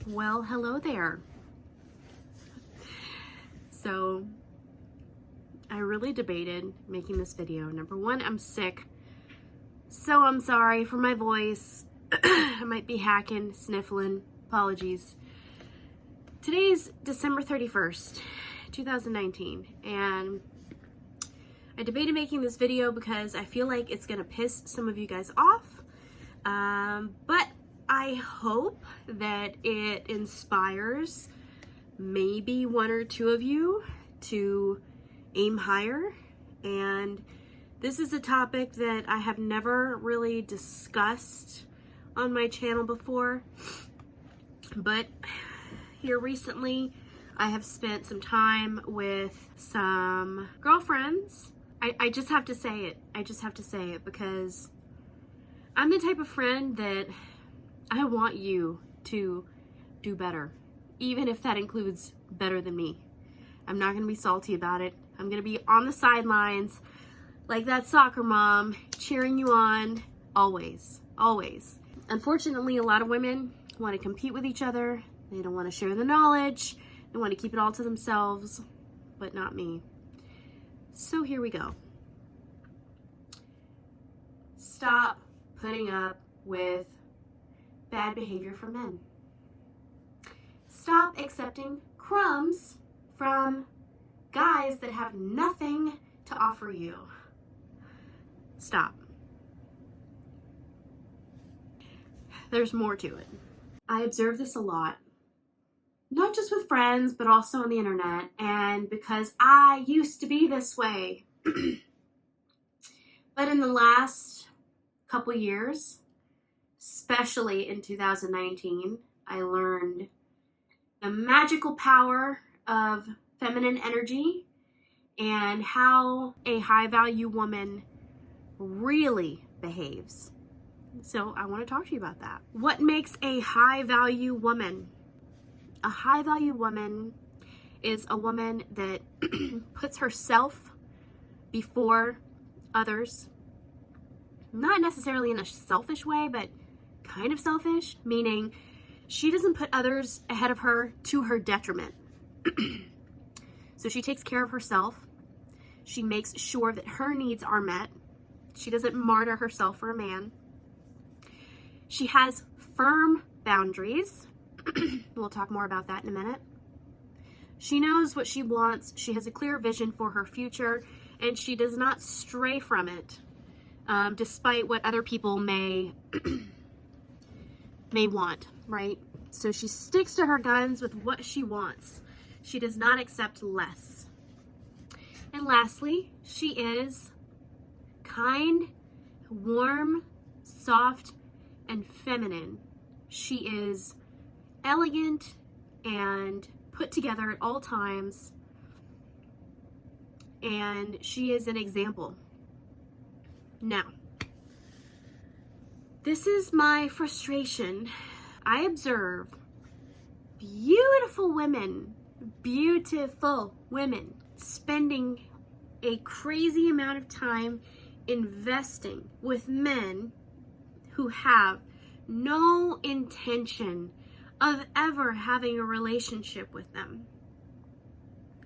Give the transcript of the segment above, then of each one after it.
Well, hello there. So I really debated making this video. Number one, I'm sick, so I'm sorry for my voice. I might be hacking, sniffling, apologies. Today's December 31st, 2019, and I debated making this video because I feel like it's gonna piss some of you guys off, but I hope that it inspires maybe one or two of you to aim higher. And this is a topic that I have never really discussed on my channel before, but here recently I have spent some time with some girlfriends. I just have to say it. I just have to say it because I'm the type of friend that I want you to do better, even if that includes better than me. I'm not gonna be salty about it. I'm gonna be on the sidelines like that soccer mom, cheering you on, always, always. Unfortunately, a lot of women want to compete with each other. They don't want to share the knowledge. They want to keep it all to themselves, but not me. So here we go. Stop putting up with bad behavior from men. Stop accepting crumbs from guys that have nothing to offer you. Stop. There's more to it. I observe this a lot, not just with friends, but also on the internet, and because I used to be this way. But in the last couple years, especially in 2019, I learned the magical power of feminine energy and how a high-value woman really behaves. So I want to talk to you about that. What makes a high-value woman? A high-value woman is a woman that puts herself before others. Not necessarily in a selfish way, but kind of selfish, meaning she doesn't put others ahead of her to her detriment. So she takes care of herself. She makes sure that her needs are met. She doesn't martyr herself for a man. She has firm boundaries. We'll talk more about that in a minute. She knows what she wants. She has a clear vision for her future, and she does not stray from it, despite what other people may want, right? So she sticks to her guns with what she wants. She does not accept less. And lastly, she is kind, warm, soft, and feminine. She is elegant and put together at all times, and she is an example. Now, this is my frustration. I observe beautiful women spending a crazy amount of time investing with men who have no intention of ever having a relationship with them.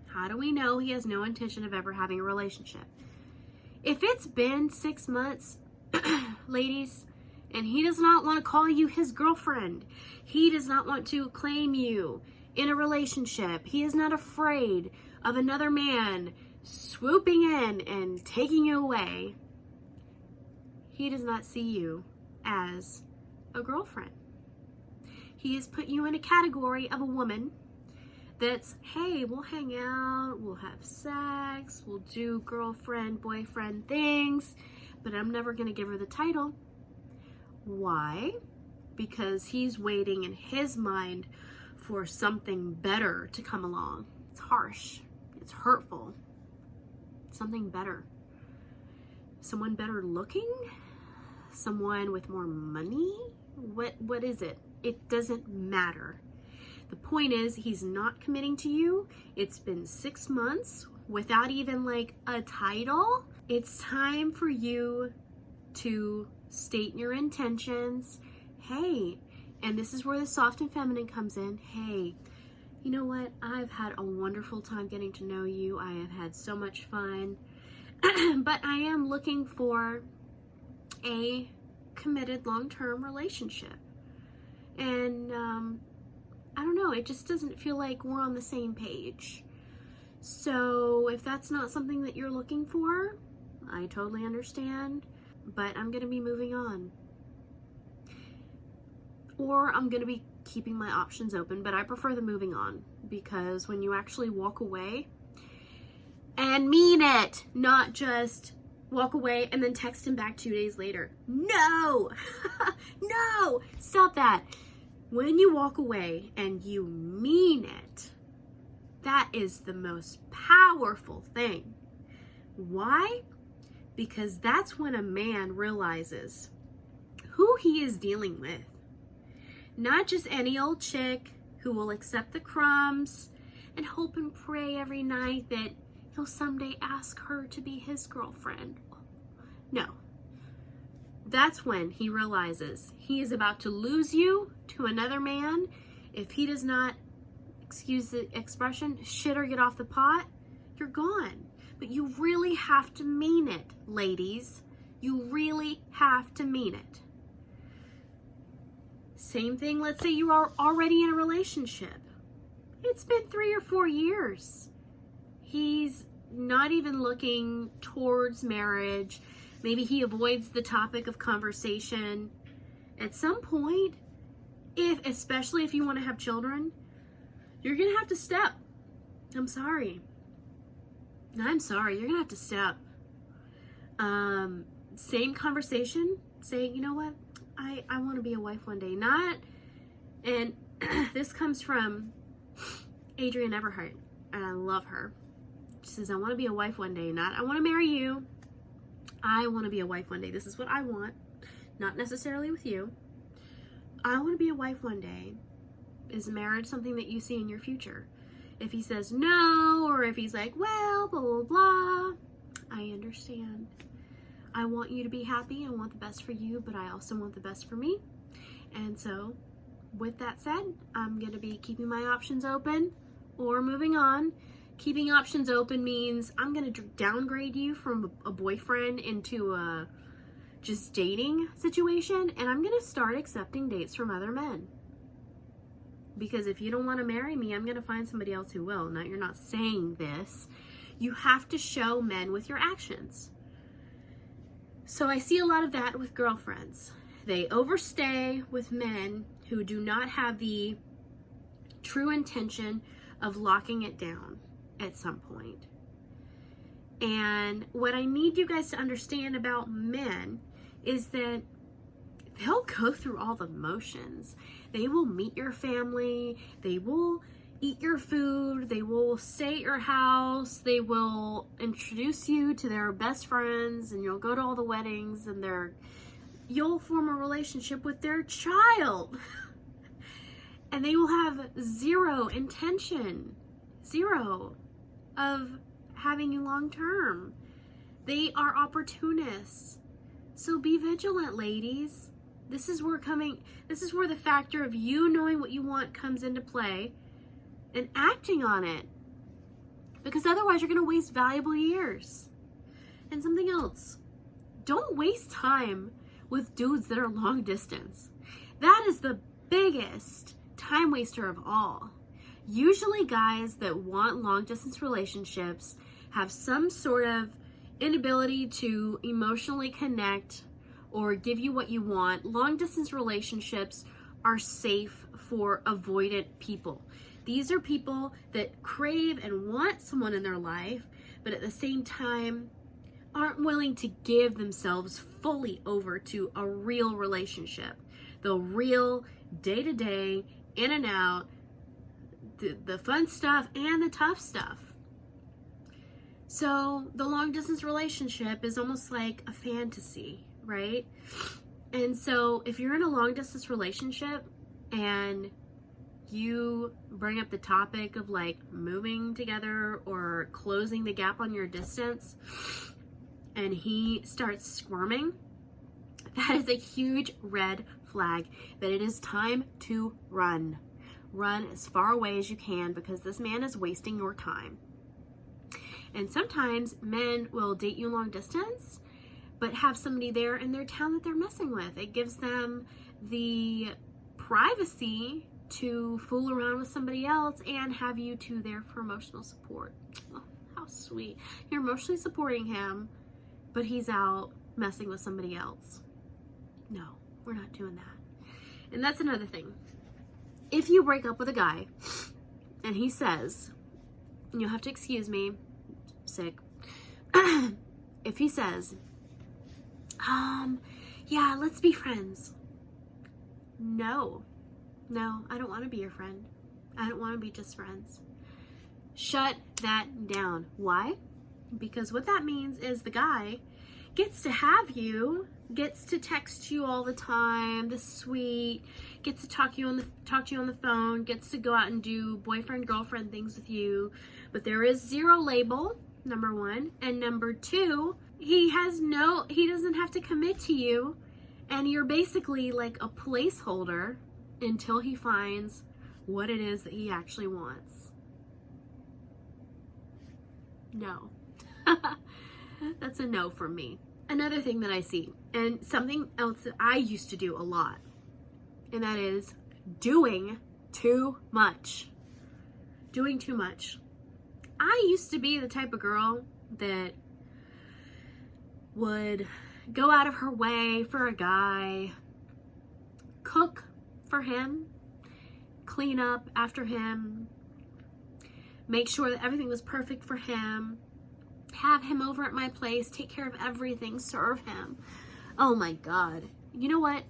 How do we know he has no intention of ever having a relationship? If it's been 6 months, ladies, and he does not want to call you his girlfriend, he does not want to claim you in a relationship, he is not afraid of another man swooping in and taking you away, he does not see you as a girlfriend. He has put you in a category of a woman that's, hey, we'll hang out, we'll have sex, we'll do girlfriend, boyfriend things, but I'm never going to give her the title. Why? Because he's waiting in his mind for something better to come along. It's harsh. It's hurtful. Something better. Someone better looking? Someone with more money? What is it? It doesn't matter. The point is, he's not committing to you. It's been 6 months without even like a title. It's time for you to state your intentions. Hey, And this is where the soft and feminine comes in. Hey, you know what? I've had a wonderful time getting to know you. I have had so much fun. But I am looking for a committed long-term relationship. And I don't know, it just doesn't feel like we're on the same page. So if that's not something that you're looking for, I totally understand, but I'm going to be moving on. Or I'm going to be keeping my options open, but I prefer the moving on, because when you actually walk away and mean it, not just walk away and then text him back 2 days later. No, no, stop that. When you walk away and you mean it, that is the most powerful thing. Why? Because that's when a man realizes who he is dealing with. Not just any old chick who will accept the crumbs and hope and pray every night that he'll someday ask her to be his girlfriend. No. That's when he realizes he is about to lose you to another man if he does not, excuse the expression, shit or get off the pot. You're gone. But you really have to mean it, ladies. You really have to mean it. Same thing, let's say you are already in a relationship. It's been 3 or 4 years. He's not even looking towards marriage. Maybe he avoids the topic of conversation. At some point, especially if you want to have children, you're going to have to step. I'm sorry. You're going to have to step. Same conversation, saying, you know what? I want to be a wife one day. And this comes from Adrienne Everhart, and I love her. She says, I want to be a wife one day, not I want to marry you. I want to be a wife one day. This is what I want, not necessarily with you. I want to be a wife one day. Is marriage something that you see in your future? If he says no, or if he's like, well, blah, blah, blah, I understand. I want you to be happy. I want the best for you, but I also want the best for me. And so, with that said, I'm going to be keeping my options open or moving on. Keeping options open means I'm going to downgrade you from a boyfriend into a just dating situation, and I'm going to start accepting dates from other men. Because if you don't want to marry me, I'm going to find somebody else who will. Now, you're not saying this. You have to show men with your actions. So I see a lot of that with girlfriends. They overstay with men who do not have the true intention of locking it down at some point. And what I need you guys to understand about men is that they'll go through all the motions. They will meet your family. They will eat your food. They will stay at your house. They will introduce you to their best friends, and you'll go to all the weddings, and you'll form a relationship with their child. And they will have zero intention, of having you long term. They are opportunists. So be vigilant, ladies. This is where the factor of you knowing what you want comes into play and acting on it. Because otherwise you're going to waste valuable years. And something else. Don't waste time with dudes that are long distance. That is the biggest time waster of all. Usually guys that want long distance relationships have some sort of inability to emotionally connect or give you what you want. Long distance relationships are safe for avoidant people. These are people that crave and want someone in their life, but at the same time aren't willing to give themselves fully over to a real relationship. The real day-to-day, in and out, the fun stuff and the tough stuff. So the long distance relationship is almost like a fantasy, right? And so if you're in a long distance relationship and you bring up the topic of like moving together or closing the gap on your distance, and he starts squirming, that is a huge red flag that it is time to run. Run as far away as you can, because this man is wasting your time. And sometimes men will date you long distance, but have somebody there in their town that they're messing with. It gives them the privacy to fool around with somebody else and have you two there for emotional support. Oh, how sweet. You're emotionally supporting him, but he's out messing with somebody else. No, we're not doing that. And that's another thing. If you break up with a guy and he says, and you'll have to excuse me, sick. If he says, yeah, let's be friends. No, I don't want to be your friend. I don't want to be just friends. Shut that down. Why? Because what that means is the guy gets to have you, gets to text you all the time, the sweet, gets to talk to you on the phone, gets to go out and do boyfriend, girlfriend things with you. But there is zero label, number one. And number two, he doesn't have to commit to you. And you're basically like a placeholder until he finds what it is that he actually wants. No. That's a no from me. Another thing that I see, and something else that I used to do a lot, and that is doing too much. Doing too much. I used to be the type of girl that would go out of her way for a guy, cook for him, clean up after him, make sure that everything was perfect for him, have him over at my place, take care of everything, serve him. Oh my God. You know what?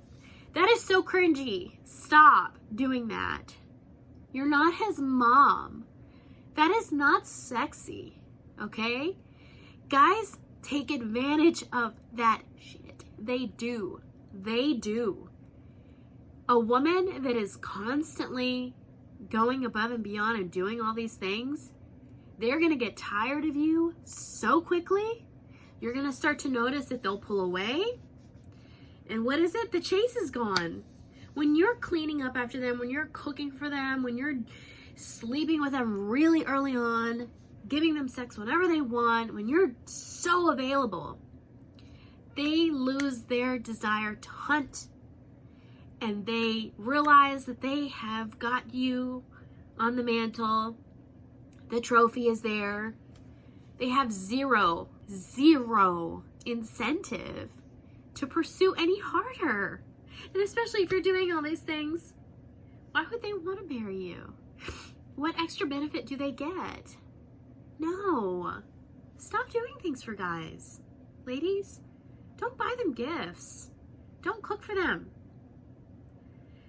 That is so cringy. Stop doing that. You're not his mom. That is not sexy, okay? Guys take advantage of that shit. They do. They do. A woman that is constantly going above and beyond and doing all these things, they're going to get tired of you so quickly. You're going to start to notice that they'll pull away. And what is it? The chase is gone. When you're cleaning up after them, when you're cooking for them, when you're sleeping with them really early on, giving them sex whenever they want, when you're so available, they lose their desire to hunt. And they realize that they have got you on the mantle. The trophy is there. They have zero incentive to pursue any harder. And especially if you're doing all these things, why would they want to marry you? What extra benefit do they get? No. Stop doing things for guys. Ladies, don't buy them gifts. Don't cook for them.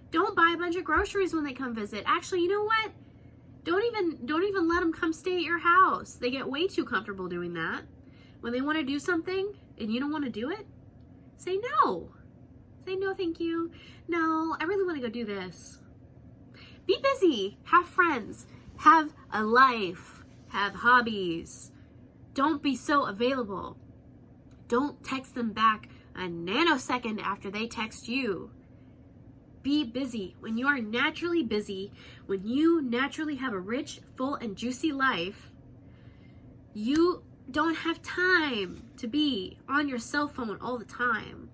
Don't buy a bunch of groceries when they come visit. Actually, you know what? Don't even let them come stay at your house. They get way too comfortable doing that. When they want to do something and you don't want to do it, say no. Say no, thank you. No, I really want to go do this. Be busy. Have friends. Have a life. Have hobbies. Don't be so available. Don't text them back a nanosecond after they text you. Be busy. When you are naturally busy, when you naturally have a rich, full, and juicy life, you don't have time to be on your cell phone all the time.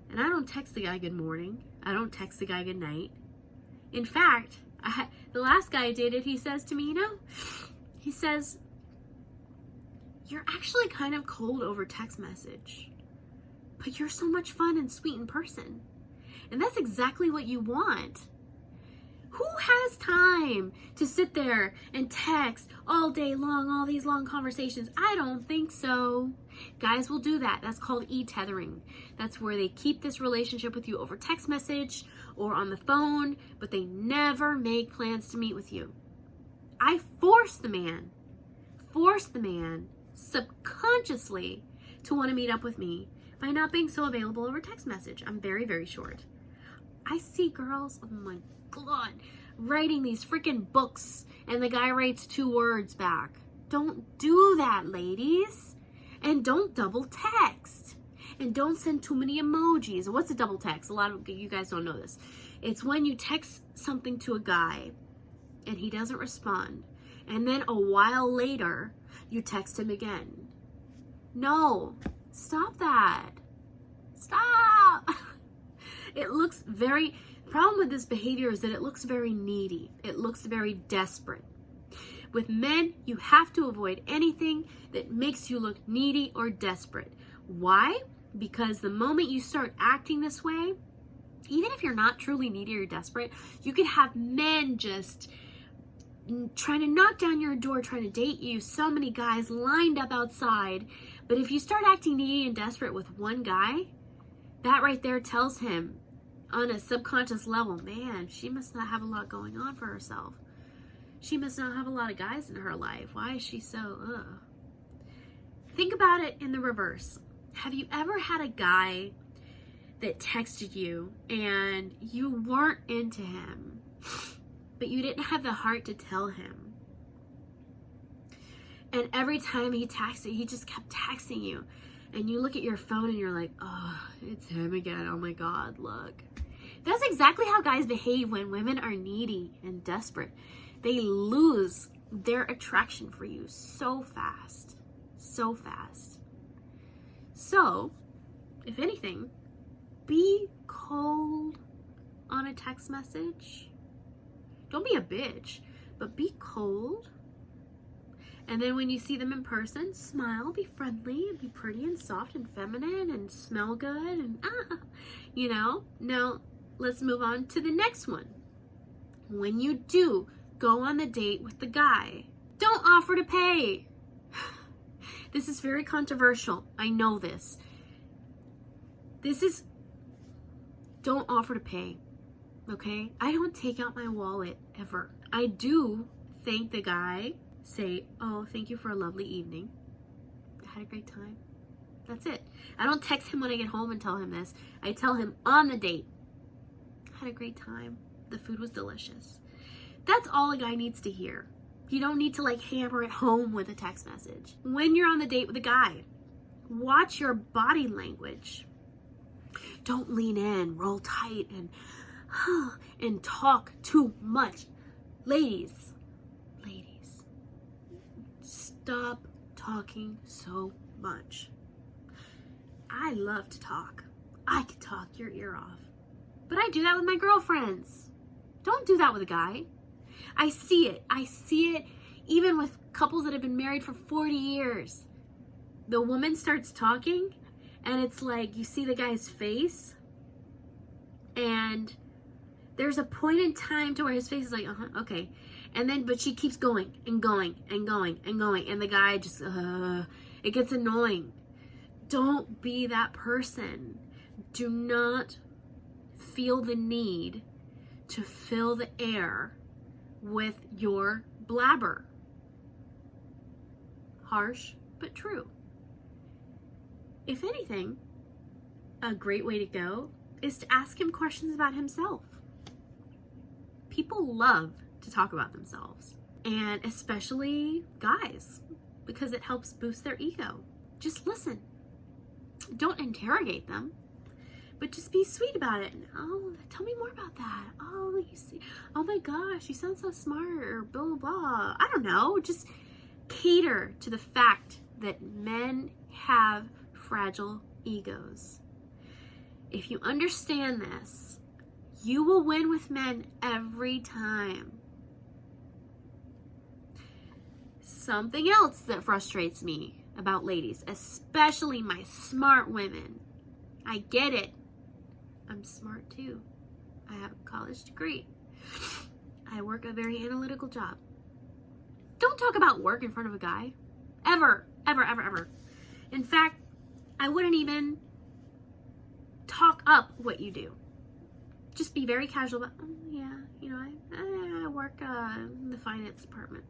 And I don't text the guy good morning. I don't text the guy good night. In fact, the last guy I dated, he says to me, he says, you're actually kind of cold over text message, but you're so much fun and sweet in person. And that's exactly what you want. Who has time to sit there and text all day long, all these long conversations? I don't think so. Guys will do that. That's called e-tethering. That's where they keep this relationship with you over text message or on the phone, but they never make plans to meet with you. I force the man subconsciously to want to meet up with me by not being so available over text message. I'm very, very short. I see girls, oh my God, writing these freaking books and the guy writes 2 words back. Don't do that, ladies. And don't double text. And don't send too many emojis. What's a double text? A lot of you guys don't know this. It's when you text something to a guy and he doesn't respond. And then a while later, you text him again. No, stop that. Stop. It looks very, the problem with this behavior is that it looks very needy. It looks very desperate. With men, you have to avoid anything that makes you look needy or desperate. Why? Because the moment you start acting this way, even if you're not truly needy or desperate, you could have men just trying to knock down your door, trying to date you, so many guys lined up outside. But if you start acting needy and desperate with one guy, that right there tells him on a subconscious level, man, she must not have a lot going on for herself. She must not have a lot of guys in her life. Why is she so, Think about it in the reverse. Have you ever had a guy that texted you and you weren't into him, but you didn't have the heart to tell him? And every time he texted, he just kept texting you. And you look at your phone and you're like, oh, it's him again. Oh my God, look. That's exactly how guys behave when women are needy and desperate. They lose their attraction for you so fast. So fast. So, if anything, be cold on a text message. Don't be a bitch, but be cold. And then when you see them in person, smile, be friendly, and be pretty and soft and feminine and smell good and Now, let's move on to the next one. When you do go on the date with the guy, don't offer to pay. This is very controversial. I know this. Don't offer to pay, okay? I don't take out my wallet ever. I do thank the guy, say, oh, thank you for a lovely evening. I had a great time. That's it. I don't text him when I get home and tell him this. I tell him on the date, I had a great time. The food was delicious. That's all a guy needs to hear. You don't need to hammer it home with a text message. When you're on the date with a guy, watch your body language. Don't lean in, roll tight, and talk too much. Ladies, stop talking so much. I love to talk. I could talk your ear off. But I do that with my girlfriends. Don't do that with a guy. I see it even with couples that have been married for 40 years. The woman starts talking and it's like you see the guy's face and there's a point in time to where his face is like, okay. And then, but she keeps going and going and going and going. And the guy just, it gets annoying. Don't be that person. Do not feel the need to fill the air with your blabber. Harsh, but true. If anything, a great way to go is to ask him questions about himself. People love to talk about themselves, and especially guys, because it helps boost their ego. Just listen. Don't interrogate them, but just be sweet about it. Oh, tell me more about that. Oh, you see, oh my gosh, you sound so smart, or blah, blah, blah. I don't know. Just cater to the fact that men have fragile egos. If you understand this, you will win with men every time. Something else that frustrates me about ladies, especially my smart women. I get it. I'm smart too. I have a college degree. I work a very analytical job. Don't talk about work in front of a guy. Ever, ever, ever, ever. In fact, I wouldn't even talk up what you do. Just be very casual about, I work in the finance department.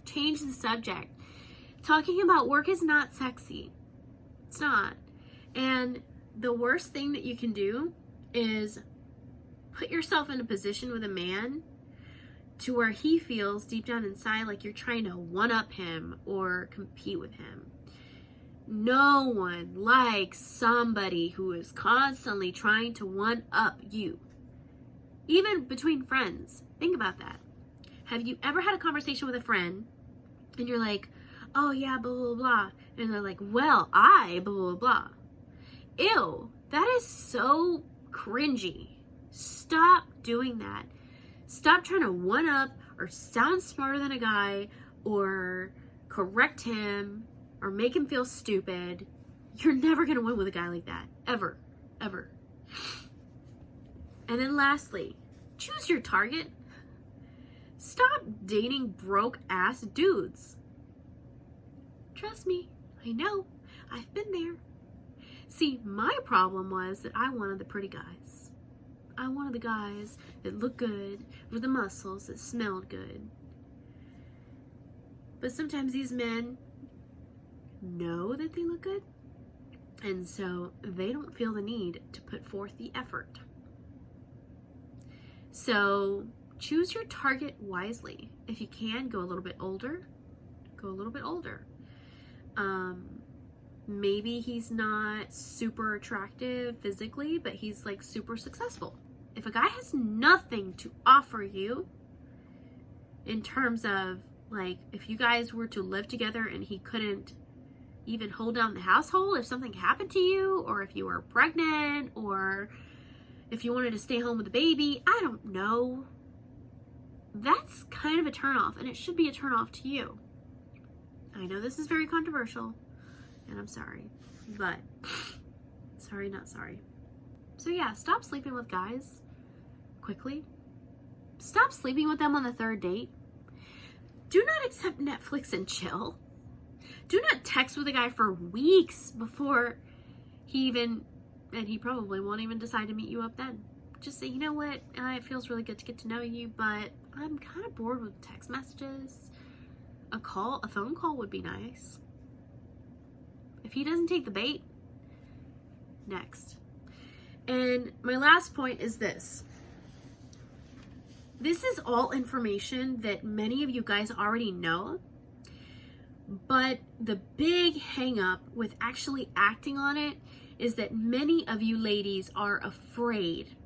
Change the subject. Talking about work is not sexy. It's not. And the worst thing that you can do is put yourself in a position with a man to where he feels deep down inside like you're trying to one-up him or compete with him. No one likes somebody who is constantly trying to one-up you. Even between friends. Think about that. Have you ever had a conversation with a friend and you're like, oh yeah, blah, blah, blah. And they're like, well, I, blah, blah, blah. Ew, that is so cringy. Stop doing that. Stop trying to one-up or sound smarter than a guy or correct him or make him feel stupid. You're never going to win with a guy like that. Ever. Ever. And then lastly, choose your target. Stop dating broke-ass dudes. Trust me, I know. I've been there. See, my problem was that I wanted the pretty guys. I wanted the guys that looked good, with the muscles, that smelled good. But sometimes these men know that they look good, and so they don't feel the need to put forth the effort. So choose your target wisely. If you can, go a little bit older. Go a little bit older. Maybe he's not super attractive physically, but he's like super successful. If a guy has nothing to offer you in terms of like, if you guys were to live together and he couldn't even hold down the household, if something happened to you, or if you were pregnant, or if you wanted to stay home with the baby, I don't know. That's kind of a turnoff, and it should be a turnoff to you. I know this is very controversial, and I'm sorry, but sorry, not sorry. So yeah, stop sleeping with guys quickly. Stop sleeping with them on the third date. Do not accept Netflix and chill. Do not text with a guy for weeks before he even, and he probably won't even decide to meet you up then. Just say, you know what, it feels really good to get to know you, but I'm kind of bored with text messages. A phone call would be nice. If he doesn't take the bait, next. And my last point is this. This is all information that many of you guys already know, but the big hang up with actually acting on it is that many of you ladies are afraid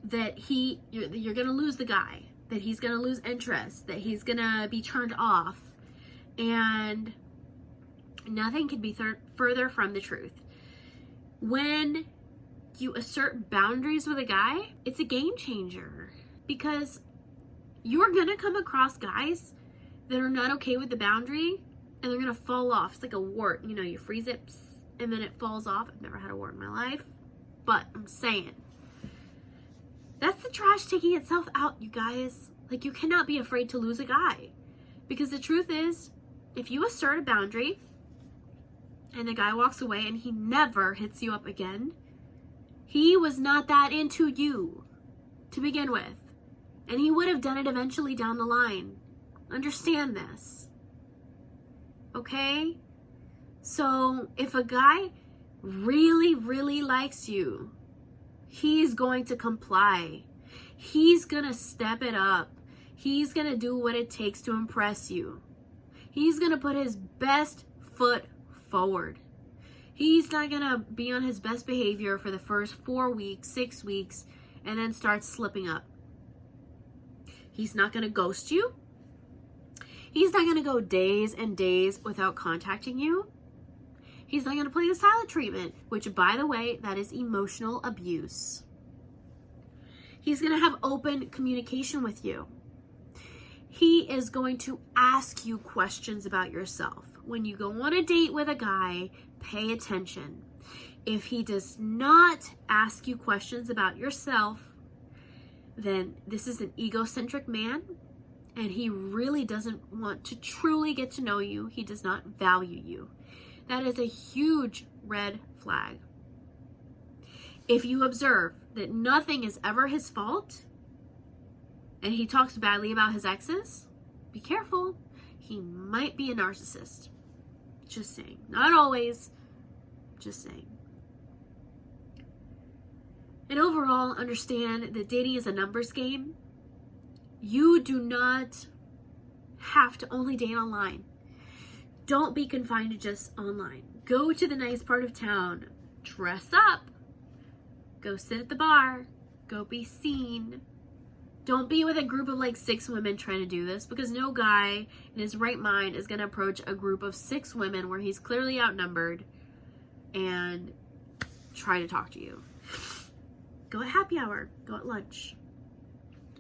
that you're gonna lose the guy, that he's gonna lose interest, that he's gonna be turned off, and nothing could be further from the truth. When you assert boundaries with a guy, it's a game changer, because you're gonna come across guys that are not okay with the boundary, and they're gonna fall off. It's like a wart, you know, you freeze it and then it falls off. I've never had a wart in my life, but I'm saying that's the trash taking itself out, you guys. Like, you cannot be afraid to lose a guy, because the truth is, if you assert a boundary and the guy walks away and he never hits you up again, he was not that into you to begin with, and he would have done it eventually down the line. Understand this, okay? So if a guy really, really likes you, he's going to comply. He's gonna step it up. He's gonna do what it takes to impress you. He's gonna put his best foot forward. He's not gonna be on his best behavior for the first 4 weeks, 6 weeks, and then start slipping up. He's not gonna ghost you. He's not gonna go days and days without contacting you. He's not gonna play the silent treatment, which, by the way, that is emotional abuse. He's gonna have open communication with you. He is going to ask you questions about yourself. When you go on a date with a guy, pay attention. If he does not ask you questions about yourself, then this is an egocentric man, and he really doesn't want to truly get to know you. He does not value you. That is a huge red flag. If you observe that nothing is ever his fault, and he talks badly about his exes, be careful. He might be a narcissist. Just saying. Not always. Just saying. And overall, understand that dating is a numbers game. You do not have to only date online. Don't be confined to just online. Go to the nice part of town. Dress up. Go sit at the bar. Go be seen. Don't be with a group of like 6 women trying to do this, because no guy in his right mind is going to approach a group of 6 women where he's clearly outnumbered and try to talk to you. Go at happy hour. Go at lunch.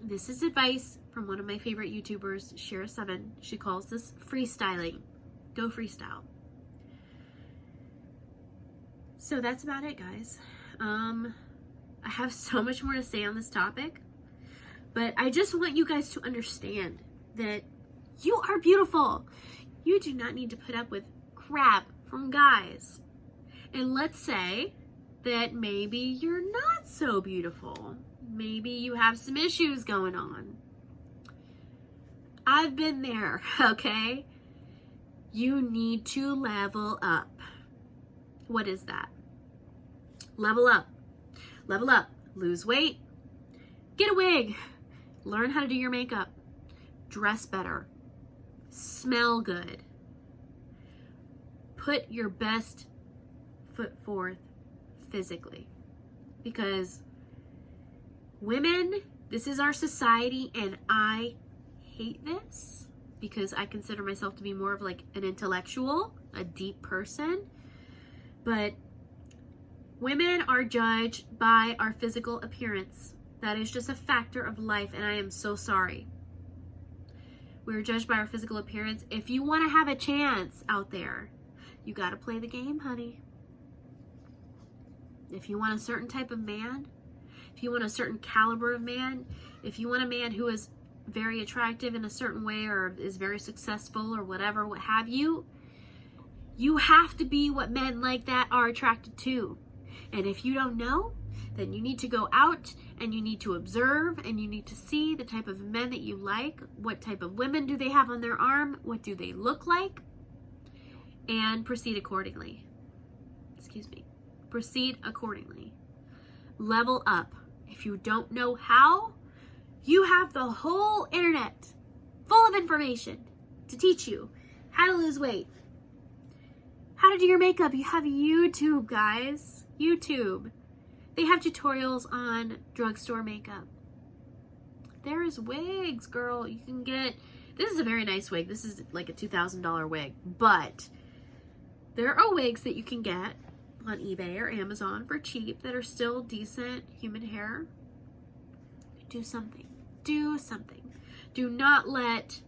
This is advice from one of my favorite YouTubers, Shira7. She calls this freestyling. Go freestyle. So that's about it, guys. I have so much more to say on this topic, but I just want you guys to understand that you are beautiful. You do not need to put up with crap from guys. And let's say that maybe you're not so beautiful. Maybe you have some issues going on. I've been there, okay? You need to level up. What is that? Level up. Level up. Lose weight. Get a wig. Learn how to do your makeup. Dress better. Smell good. Put your best foot forth physically. Because women, this is our society, and I hate this because I consider myself to be more of like an intellectual, a deep person. But women are judged by our physical appearance. That is just a factor of life, and I am so sorry. We're judged by our physical appearance. If you want to have a chance out there, you got to play the game, honey. If you want a certain type of man, if you want a certain caliber of man, if you want a man who is very attractive in a certain way or is very successful or whatever, what have you, you have to be what men like that are attracted to. And if you don't know, then you need to go out and you need to observe and you need to see the type of men that you like. What type of women do they have on their arm? What do they look like? And proceed accordingly. Excuse me. Proceed accordingly. Level up. If you don't know how, you have the whole internet full of information to teach you how to lose weight, how to do your makeup. You have YouTube, guys. YouTube. They have tutorials on drugstore makeup. There is wigs, girl. You can get, this is a very nice wig. This is like a $2,000 wig, but there are wigs that you can get on eBay or Amazon for cheap that are still decent human hair. Do something. Do something. Do not let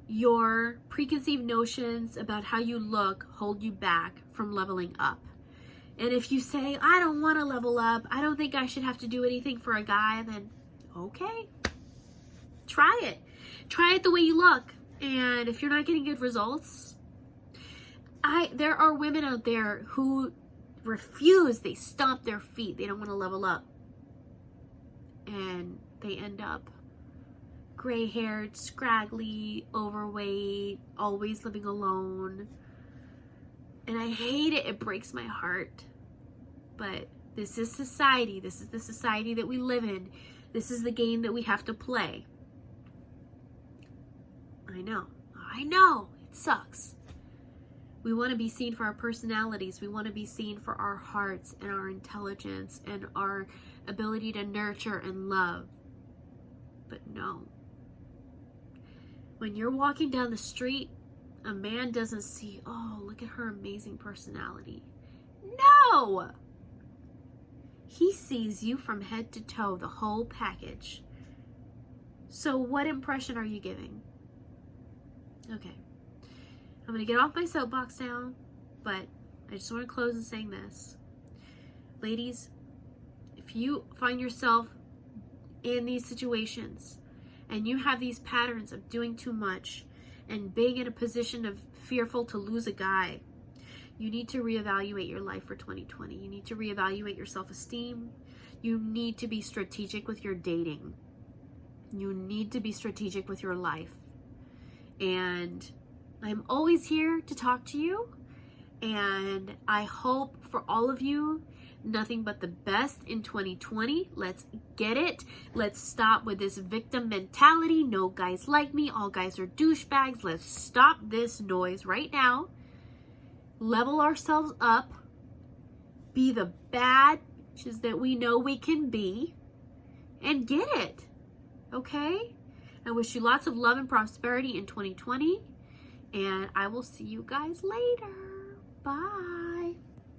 your preconceived notions about how you look hold you back from leveling up. And if you say, I don't want to level up, I don't think I should have to do anything for a guy, then okay. Try it. Try it the way you look. And if you're not getting good results, there are women out there who refuse. They stomp their feet. They don't want to level up. And they end up gray-haired, scraggly, overweight, always living alone. And I hate it. It breaks my heart. But this is society. This is the society that we live in. This is the game that we have to play. I know. It sucks. We want to be seen for our personalities. We want to be seen for our hearts and our intelligence and our ability to nurture and love. But no. When you're walking down the street, a man doesn't see, oh, look at her amazing personality. No! He sees you from head to toe, the whole package. So what impression are you giving? Okay. I'm going to get off my soapbox now, but I just want to close in saying this. Ladies, if you find yourself in these situations and you have these patterns of doing too much and being in a position of fearful to lose a guy, you need to reevaluate your life for 2020. You need to reevaluate your self-esteem. You need to be strategic with your dating. You need to be strategic with your life. And I'm always here to talk to you. And I hope for all of you nothing but the best in 2020. Let's get it. Let's stop with this victim mentality. No guys like me. All guys are douchebags. Let's stop this noise right now. Level ourselves up. Be the bad bitches that we know we can be. And get it. Okay? I wish you lots of love and prosperity in 2020. And I will see you guys later. Bye.